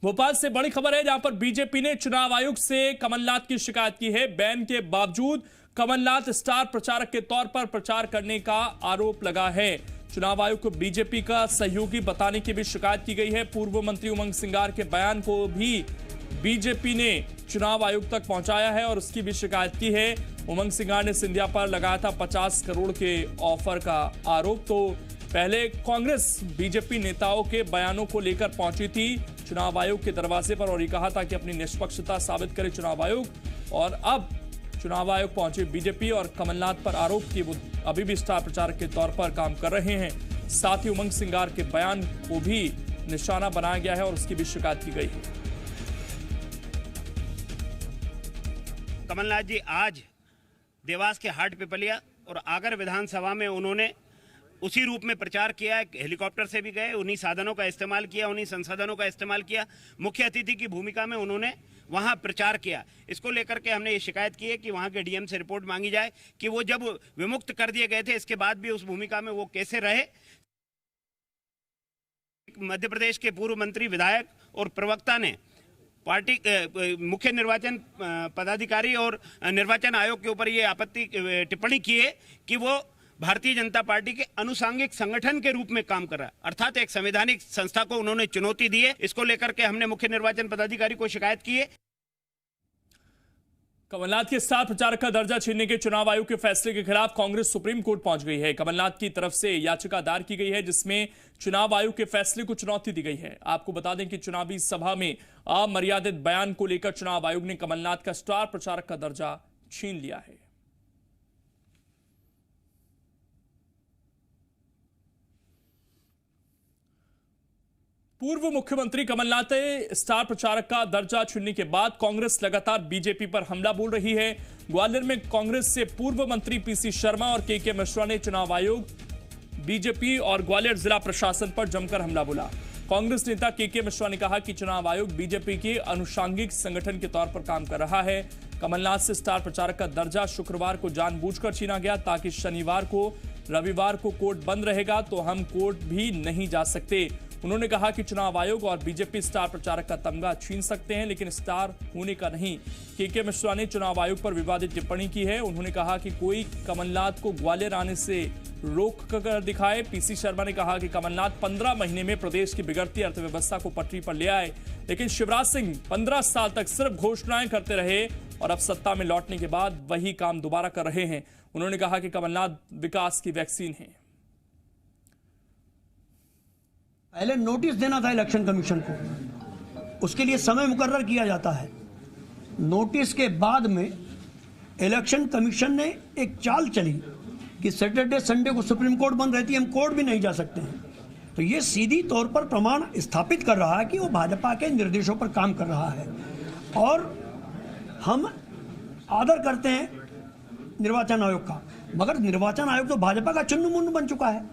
भोपाल से बड़ी खबर है, जहां पर बीजेपी ने चुनाव आयोग से कमलनाथ की शिकायत की है। बैन के बावजूद कमलनाथ स्टार प्रचारक के तौर पर प्रचार करने का आरोप लगा है। चुनाव आयोग को बीजेपी का सहयोगी बताने की भी शिकायत की गई है। पूर्व मंत्री उमंग सिंगार के बयान को भी बीजेपी ने चुनाव आयोग तक पहुंचाया है और उसकी भी शिकायत की है। उमंग सिंगार ने सिंधिया पर लगाया था 50 करोड़ के ऑफर का आरोप। तो पहले कांग्रेस बीजेपी नेताओं के बयानों को लेकर पहुंची थी चुनाव आयोग के दरवाजे पर और ये कहा था कि अपनी निष्पक्षता साबित करे चुनाव आयोग। और अब चुनाव आयोग पहुंचे बीजेपी और कमलनाथ पर आरोप कि वो अभी भी स्टार प्रचारक के तौर पर काम कर रहे हैं। साथ ही उमंग सिंगार के बयान को भी निशाना बनाया गया है और उसकी भी शिकायत की गई है। कमलनाथ जी आज देवास के हाट पिपलिया और आगर विधानसभा में उन्होंने उसी रूप में प्रचार किया है। हेलीकॉप्टर से भी गए, उन्हीं साधनों का इस्तेमाल किया, उन्हीं संसाधनों का इस्तेमाल किया। मुख्य अतिथि की भूमिका में उन्होंने वहां प्रचार किया। इसको लेकर के हमने ये शिकायत की है कि वहां के डीएम से रिपोर्ट मांगी जाए कि वो जब विमुक्त कर दिए गए थे इसके बाद भी उस भूमिका में वो कैसे रहे। मध्य प्रदेश के पूर्व मंत्री, विधायक और प्रवक्ता ने पार्टी मुख्य निर्वाचन पदाधिकारी और निर्वाचन आयोग के ऊपर ये आपत्ति टिप्पणी की है कि वो भारतीय जनता पार्टी के अनुषंगिक संगठन के रूप में काम कर रहा है, अर्थात एक संवैधानिक संस्था को उन्होंने चुनौती दी है। इसको लेकर के हमने मुख्य निर्वाचन पदाधिकारी को शिकायत की है। कमलनाथ के स्टार प्रचारक का दर्जा छीनने के चुनाव आयोग के फैसले के खिलाफ कांग्रेस सुप्रीम कोर्ट पहुंच गई है। कमलनाथ की तरफ से याचिका दायर की गई है जिसमें चुनाव आयोग के फैसले को चुनौती दी गई है। आपको बता दें कि चुनावी सभा में अमर्यादित बयान को लेकर चुनाव आयोग ने कमलनाथ का स्टार प्रचारक का दर्जा छीन लिया है। पूर्व मुख्यमंत्री कमलनाथ स्टार प्रचारक का दर्जा छीनने के बाद कांग्रेस लगातार बीजेपी पर हमला बोल रही है। ग्वालियर में कांग्रेस से पूर्व मंत्री पीसी शर्मा और के मिश्रा ने चुनाव आयोग, बीजेपी और ग्वालियर जिला प्रशासन पर जमकर हमला बोला। कांग्रेस नेता के मिश्रा ने कहा कि चुनाव आयोग बीजेपी के अनुषंगिक संगठन के तौर पर काम कर रहा है। कमलनाथ से स्टार प्रचारक का दर्जा शुक्रवार को जानबूझकर छीना गया ताकि शनिवार को, रविवार को कोर्ट बंद रहेगा तो हम कोर्ट भी नहीं जा सकते। उन्होंने कहा कि चुनाव आयोग और बीजेपी स्टार प्रचारक का तमगा छीन सकते हैं लेकिन स्टार होने का नहीं। के मिश्रा ने चुनाव आयोग पर विवादित टिप्पणी की है। उन्होंने कहा कि कोई कमलनाथ को ग्वालियर आने से रोक कर दिखाए। पीसी शर्मा ने कहा कि कमलनाथ 15 महीने में प्रदेश की बिगड़ती अर्थव्यवस्था को पटरी पर ले आए, लेकिन शिवराज सिंह 15 साल तक सिर्फ घोषणाएं करते रहे और अब सत्ता में लौटने के बाद वही काम दोबारा कर रहे हैं। उन्होंने कहा कि कमलनाथ विकास की वैक्सीन है। पहले नोटिस देना था इलेक्शन कमीशन को, उसके लिए समय मुकर्रर किया जाता है। नोटिस के बाद में इलेक्शन कमीशन ने एक चाल चली कि सैटरडे संडे को सुप्रीम कोर्ट बंद रहती है, हम कोर्ट भी नहीं जा सकते हैं। तो ये सीधी तौर पर प्रमाण स्थापित कर रहा है कि वो भाजपा के निर्देशों पर काम कर रहा है और हम आदर करते हैं निर्वाचन आयोग का, मगर निर्वाचन आयोग तो भाजपा का चुन्न मुन्न बन चुका है।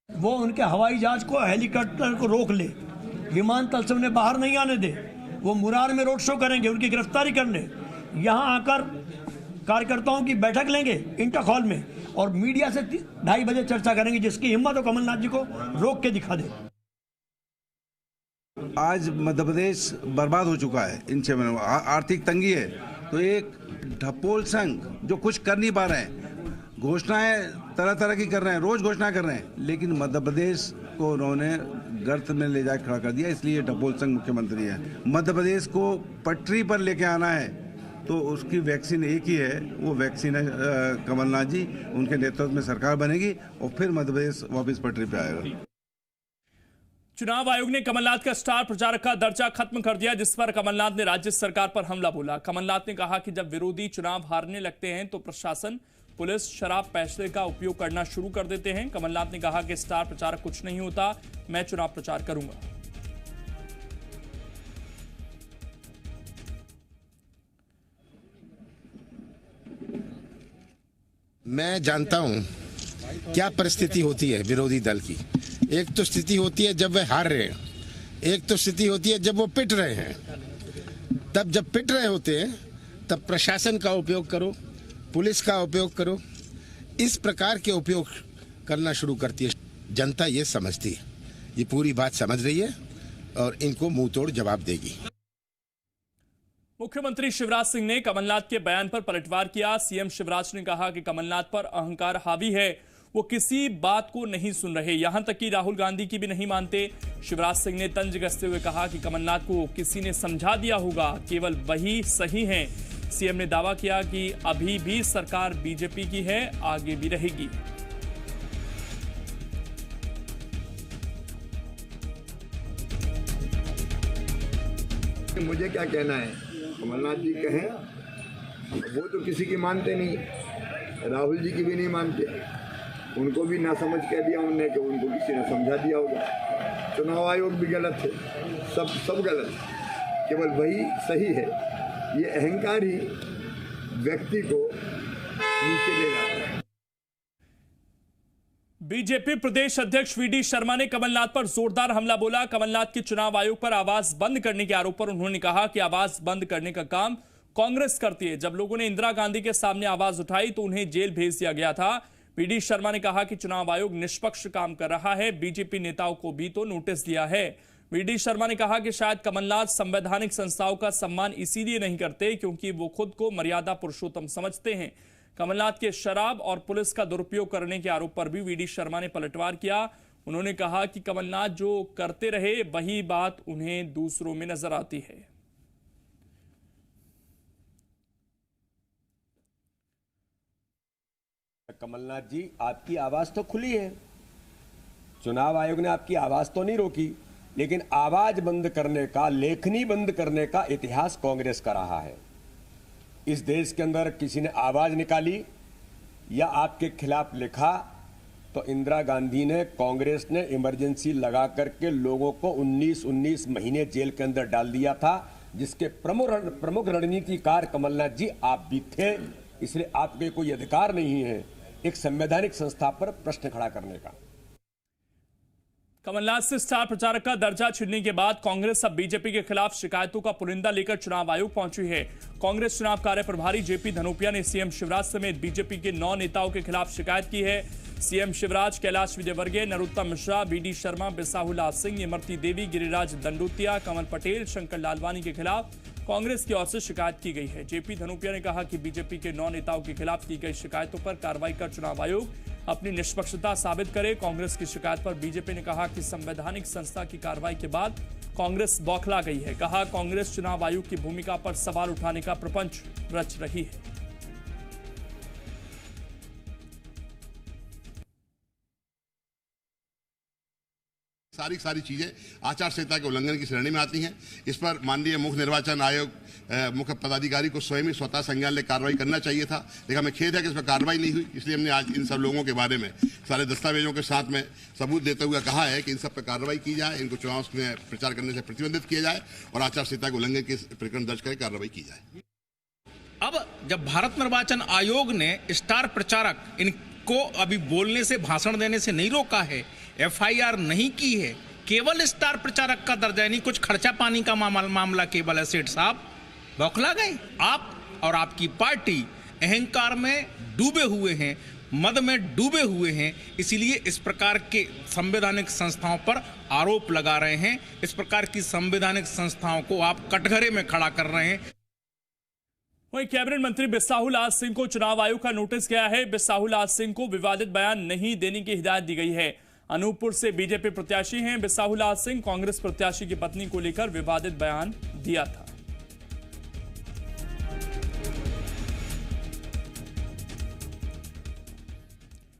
वो उनके हवाई जहाज को, हेलीकॉप्टर को रोक ले, विमानतल से उन्हें बाहर नहीं आने दे। वो मुरार में रोड शो करेंगे, उनकी गिरफ्तारी कर ले, यहाँ आकर कार्यकर्ताओं की बैठक लेंगे इंटक हॉल में और मीडिया से 2:30 बजे चर्चा करेंगे। जिसकी हिम्मत हो कमलनाथ जी को रोक के दिखा दे। आज मध्य प्रदेश बर्बाद हो चुका है इन 6 महीनों में, आर्थिक तंगी है। तो एक ढपोल संघ जो कुछ कर नहीं पा रहे हैं, घोषणाएं तरह तरह की कर रहे हैं, रोज घोषणा कर रहे हैं, लेकिन मध्य प्रदेश को उन्होंने गर्त में ले जाकर खड़ा कर दिया। इसलिए ढपोल संघ मुख्यमंत्री है। मध्य प्रदेश को पटरी पर लेके आना है तो उसकी वैक्सीन एक ही है, वो वैक्सीन है कमलनाथ जी। उनके नेतृत्व में सरकार बनेगी और फिर मध्य प्रदेश वापस पटरी पे आएगा। चुनाव आयोग ने कमलनाथ का स्टार प्रचारक का दर्जा खत्म कर दिया, जिस पर कमलनाथ ने राज्य सरकार पर हमला बोला। कमलनाथ ने कहा कि जब विरोधी चुनाव हारने लगते हैं तो प्रशासन, पुलिस शराब पैसे का उपयोग करना शुरू कर देते हैं। कमलनाथ ने कहा कि स्टार प्रचारक कुछ नहीं होता, मैं चुनाव प्रचार करूंगा। मैं जानता हूं क्या परिस्थिति होती है विरोधी दल की। एक तो स्थिति होती है जब वे हार रहे हैं, एक तो स्थिति होती है जब वो पिट रहे हैं। तब जब पिट रहे होते हैं तब प्रशासन का उपयोग करो, पुलिस का उपयोग करो, इस प्रकार के उपयोग करना शुरू करती है। जनता ये समझती है, ये पूरी बात समझ रही है और इनको मुंह तोड़ जवाब देगी। मुख्यमंत्री शिवराज सिंह ने कमलनाथ के बयान पर पलटवार किया। सीएम शिवराज ने कहा कि कमलनाथ पर अहंकार हावी है, वो किसी बात को नहीं सुन रहे, यहां तक कि राहुल गांधी की भी नहीं मानते। शिवराज सिंह ने तंज कसते हुए कहा कि कमलनाथ को किसी ने समझा दिया होगा, केवल वही सही हैं। सीएम ने दावा किया कि अभी भी सरकार बीजेपी की है, आगे भी रहेगी। मुझे क्या कहना है, कमलनाथ जी कहें, वो तो किसी की मानते नहीं, राहुल जी की भी नहीं मानते, उनको भी ना समझ कह दिया उनने कि उनको किसी ने समझा दिया होगा। चुनाव आयोग भी गलत है, सब गलत है, केवल वही सही है। ये अहंकार ही व्यक्ति को नीचे ले जाता है। बीजेपी प्रदेश अध्यक्ष वीडी शर्मा ने कमलनाथ पर जोरदार हमला बोला। कमलनाथ के चुनाव आयोग पर आवाज बंद करने के आरोप पर उन्होंने कहा कि आवाज बंद करने का काम कांग्रेस करती है। जब लोगों ने इंदिरा गांधी के सामने आवाज उठाई तो उन्हें जेल भेज दिया गया था। वीडी शर्मा ने कहा कि चुनाव आयोग निष्पक्ष काम कर रहा है, बीजेपी नेताओं को भी तो नोटिस दिया है। वीडी शर्मा ने कहा कि शायद कमलनाथ संवैधानिक संस्थाओं का सम्मान इसीलिए नहीं करते क्योंकि वो खुद को मर्यादा पुरुषोत्तम समझते हैं। कमलनाथ के शराब और पुलिस का दुरुपयोग करने के आरोप पर भी वीडी शर्मा ने पलटवार किया। उन्होंने कहा कि कमलनाथ जो करते रहे वही बात उन्हें दूसरों में नजर आती है। कमलनाथ जी, आपकी आवाज तो खुली है, चुनाव आयोग ने आपकी आवाज तो नहीं रोकी, लेकिन आवाज बंद करने का, लेखनी बंद करने का इतिहास कांग्रेस का रहा है। इस देश के अंदर किसी ने आवाज निकाली या आपके खिलाफ लिखा तो इंदिरा गांधी ने, कांग्रेस ने इमरजेंसी लगा करके लोगों को 19 महीने जेल के अंदर डाल दिया था, जिसके प्रमुख रणनीतिकार कमलनाथ जी आप भी थे। इसलिए आपके कोई अधिकार नहीं है एक संवैधानिक संस्था पर प्रश्न खड़ा करने का। कमलनाथ से स्टार प्रचारक का दर्जा छिनने के बाद कांग्रेस अब बीजेपी के खिलाफ शिकायतों का पुलिंदा लेकर चुनाव आयोग पहुंची है। कांग्रेस चुनाव कार्य प्रभारी जेपी धनोपिया ने सीएम शिवराज समेत बीजेपी के 9 नेताओं के खिलाफ शिकायत की है। सीएम शिवराज, कैलाश विजयवर्गीय, नरोत्तम मिश्रा, वीडी शर्मा, बिसाहुलाल सिंह, इमरती देवी, गिरिराज दंडोतिया, कमल पटेल, शंकर लालवानी के खिलाफ कांग्रेस की ओर से शिकायत की गई है। जेपी धनोपिया ने कहा कि बीजेपी के 9 नेताओं के खिलाफ की गई शिकायतों पर कार्रवाई कर चुनाव आयोग अपनी निष्पक्षता साबित करे। कांग्रेस की शिकायत पर बीजेपी ने कहा कि संवैधानिक संस्था की कार्रवाई के बाद कांग्रेस बौखला गई है। कहा कांग्रेस चुनाव आयोग की भूमिका पर सवाल उठाने का प्रपंच रच रही है। सारी चीजें आचार संहिता के उल्लंघन की श्रेणी में आती हैं। इस पर माननीय मुख्य निर्वाचन आयोग मुख्य पदाधिकारी को स्वतः संज्ञान ले कार्रवाई करना चाहिए था, लेकिन हमें खेद है कि इस पर कार्रवाई नहीं हुई। इसलिए हमने आज इन सब लोगों के बारे में सारे दस्तावेजों के साथ में सबूत देते हुए कहा है कि इन सब पर कार्रवाई की जाए, इनको चुनाव में प्रचार करने से प्रतिबंधित किया जाए और आचार संहिता के उल्लंघन के प्रकरण दर्ज कर कार्रवाई की जाए। अब जब भारत निर्वाचन आयोग ने स्टार प्रचारक इनको अभी बोलने से, भाषण देने से नहीं रोका है, एफआईआर नहीं की है, केवल स्टार प्रचारक का दर्जा, नहीं कुछ खर्चा पानी का मामला केवल है, सेठ साहब बौखला गए। आप और आपकी पार्टी अहंकार में डूबे हुए हैं, मद में डूबे हुए हैं, इसीलिए इस प्रकार के संवैधानिक संस्थाओं पर आरोप लगा रहे हैं। इस प्रकार की संवैधानिक संस्थाओं को आप कटघरे में खड़ा कर रहे हैं। वहीं कैबिनेट मंत्री बिसाहुलाल सिंह को चुनाव आयोग का नोटिस गया है। बिसाहुलाल सिंह को विवादित बयान नहीं देने की हिदायत दी गई है। अनूपपुर से बीजेपी प्रत्याशी हैं बिसाहुलाल सिंह, कांग्रेस प्रत्याशी की पत्नी को लेकर विवादित बयान दिया था।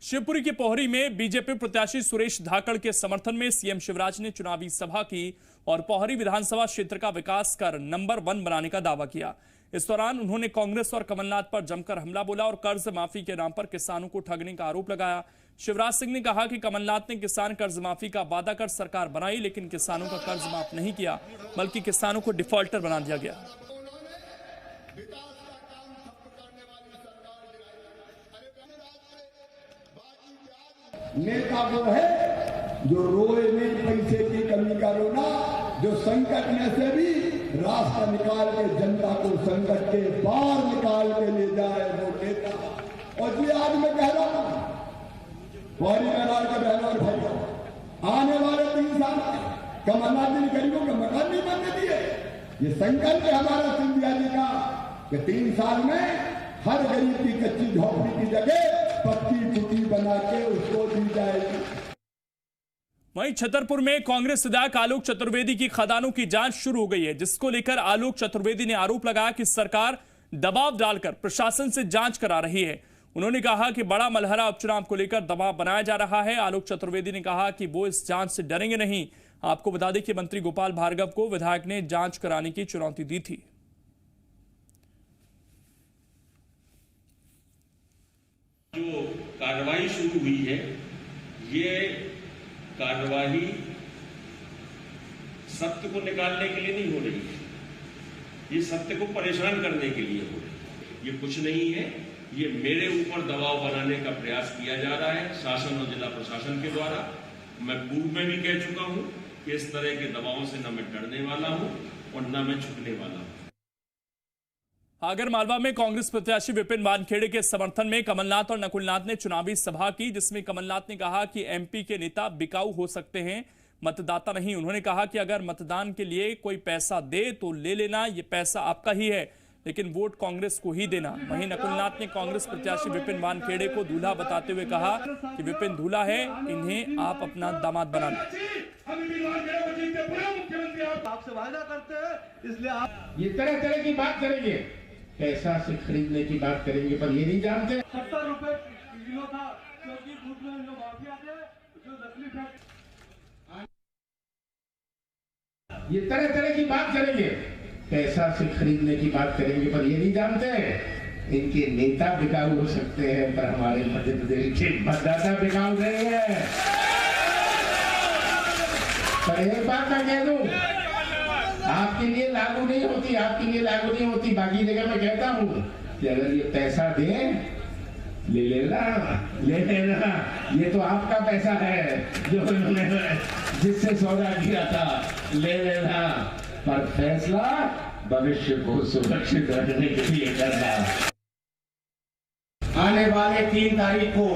शिवपुरी के पोहरी में बीजेपी प्रत्याशी सुरेश धाकड़ के समर्थन में सीएम शिवराज ने चुनावी सभा की और पोहरी विधानसभा क्षेत्र का विकास कर नंबर 1 बनाने का दावा किया। इस दौरान उन्होंने कांग्रेस और कमलनाथ पर जमकर हमला बोला और कर्ज माफी के नाम पर किसानों को ठगने का आरोप लगाया। शिवराज सिंह ने कहा कि कमलनाथ ने किसान कर्ज माफी का वादा कर सरकार बनाई, लेकिन किसानों का कर्ज माफ नहीं किया, बल्कि किसानों को डिफॉल्टर बना दिया गया। नेता वो है जो रोए में पैसे की कमी का रोना, जो संकट में से भी रास्ता निकाल के जनता को संकट के पार निकाल के ले जाए वो नेता। और ये आज मैं कह रहा हूं पोहरी मैदान के बहनों और भाइयों, आने वाले 3 साल कमलनाथ जी ने गरीबों ये संकल्प है हमारा सिंधिया जी का कि 3 साल में हर गरीब की कच्ची झोपड़ी की जगह पक्की कुटी बना के उसको दी जाएगी। वहीं छतरपुर में कांग्रेस विधायक आलोक चतुर्वेदी की खदानों की जांच शुरू हो गई है, जिसको लेकर आलोक चतुर्वेदी ने आरोप लगाया कि सरकार दबाव डालकर प्रशासन से जांच करा रही है। उन्होंने कहा कि बड़ा मलहरा उपचुनाव को लेकर दबाव बनाया जा रहा है। आलोक चतुर्वेदी ने कहा कि वो इस जांच से डरेंगे नहीं। आपको बता दें कि मंत्री गोपाल भार्गव को विधायक ने जांच कराने की चुनौती दी थी। जो कार्रवाई शुरू हुई है, ये कार्रवाई सत्य को निकालने के लिए नहीं हो रही है, ये सत्य को परेशान करने के लिए हो रही है। ये कुछ नहीं है, ये मेरे ऊपर दबाव बनाने का प्रयास किया जा रहा है शासन और जिला प्रशासन के द्वारा। मैं पूर्व में भी कह चुका हूं कि इस तरह के दबावों से न मैं डरने वाला हूं और न मैं झुकने वाला हूं। आगर मालवा में कांग्रेस प्रत्याशी विपिन वानखेड़े के समर्थन में कमलनाथ और नकुलनाथ ने चुनावी सभा की, जिसमें कमलनाथ ने कहा कि एमपी के नेता बिकाऊ हो सकते हैं, मतदाता नहीं। उन्होंने कहा कि अगर मतदान के लिए कोई पैसा दे तो ले लेना, ये पैसा आपका ही है, लेकिन वोट कांग्रेस को ही देना। वहीं नकुलनाथ ने कांग्रेस प्रत्याशी विपिन वानखेड़े को दूल्हा बताते हुए कहा कि विपिन दूल्हा है, इन्हें आप अपना दामाद बना लें। ये तरह तरह की बात करेंगे, पैसा से खरीदने की बात करेंगे, पर ये नहीं जानते 70 रुपए किलो था, क्योंकि दूध में जो माफिया थे, जो नकली फैक्ट, ये तरह तरह की बात करेंगे, पैसा से खरीदने की बात करेंगे, पर ये नहीं जानते इनके नेता बिकाऊ हो सकते हैं, पर हमारे मध्य प्रदेश के मतदाता बिकाऊ नहीं है। पर एक बात मैं कह दूं, आपके लिए लागू नहीं होती, आपके लिए लागू नहीं होती, बाकी जगह मैं कहता हूं कि अगर ये पैसा दे ले लेना, ले लेना, ये तो आपका पैसा है जो इन्होंने जिससे सौदा किया था, ले लेना, पर फैसला भविष्य को सुरक्षित रखने के लिए करना। आने वाले 3 तारीख को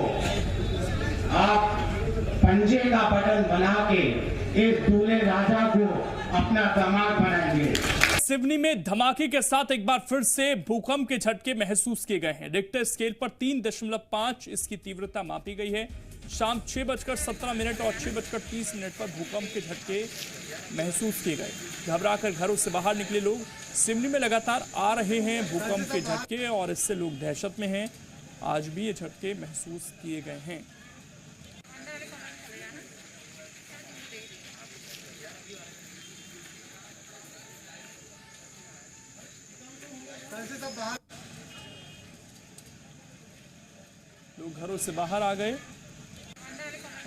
आप पंजे का बटन बना के इस दूल्हे राजा को अपना दामाद बनाएंगे। सिवनी में धमाके के साथ एक बार फिर से भूकंप के झटके महसूस किए गए हैं। रिक्टर स्केल पर 3.5 इसकी तीव्रता मापी गई है। शाम 6:17 और 6:30 पर भूकंप के झटके महसूस किए गए। घबराकर घरों से बाहर निकले लोग। सिवनी में लगातार आ रहे हैं भूकंप के झटके और इससे लोग दहशत में हैं। आज भी ये झटके महसूस किए गए हैं। लोग घरों से बाहर आ गए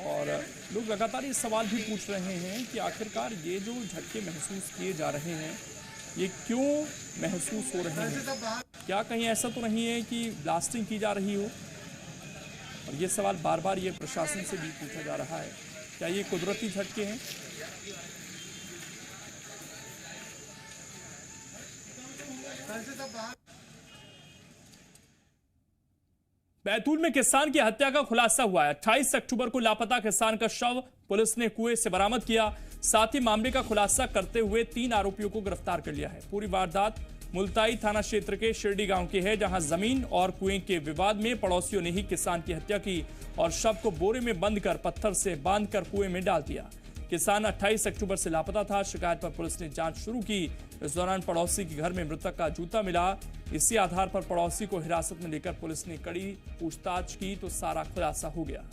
और लोग लगातार ये सवाल भी पूछ रहे हैं कि आखिरकार ये जो झटके महसूस किए जा रहे हैं ये क्यों महसूस हो रहे हैं। क्या कहीं ऐसा तो नहीं है कि ब्लास्टिंग की जा रही हो। और ये सवाल बार बार ये प्रशासन से भी पूछा जा रहा है, क्या ये कुदरती झटके हैं। बैतूल में किसान की हत्या का खुलासा हुआ है। 28 अक्टूबर को लापता किसान का शव पुलिस ने कुएं से बरामद किया। साथ ही मामले का खुलासा करते हुए 3 आरोपियों को गिरफ्तार कर लिया है। पूरी वारदात मुल्ताई थाना क्षेत्र के शिरडी गांव की है, जहां जमीन और कुएं के विवाद में पड़ोसियों ने ही किसान की हत्या की और शव को बोरे में बंद कर पत्थर से बांधकर कुएं में डाल दिया। किसान 28 अक्टूबर से लापता था। शिकायत पर पुलिस ने जांच शुरू की। इस दौरान पड़ोसी के घर में मृतक का जूता मिला। इसी आधार पर पड़ोसी को हिरासत में लेकर पुलिस ने कड़ी पूछताछ की तो सारा खुलासा हो गया।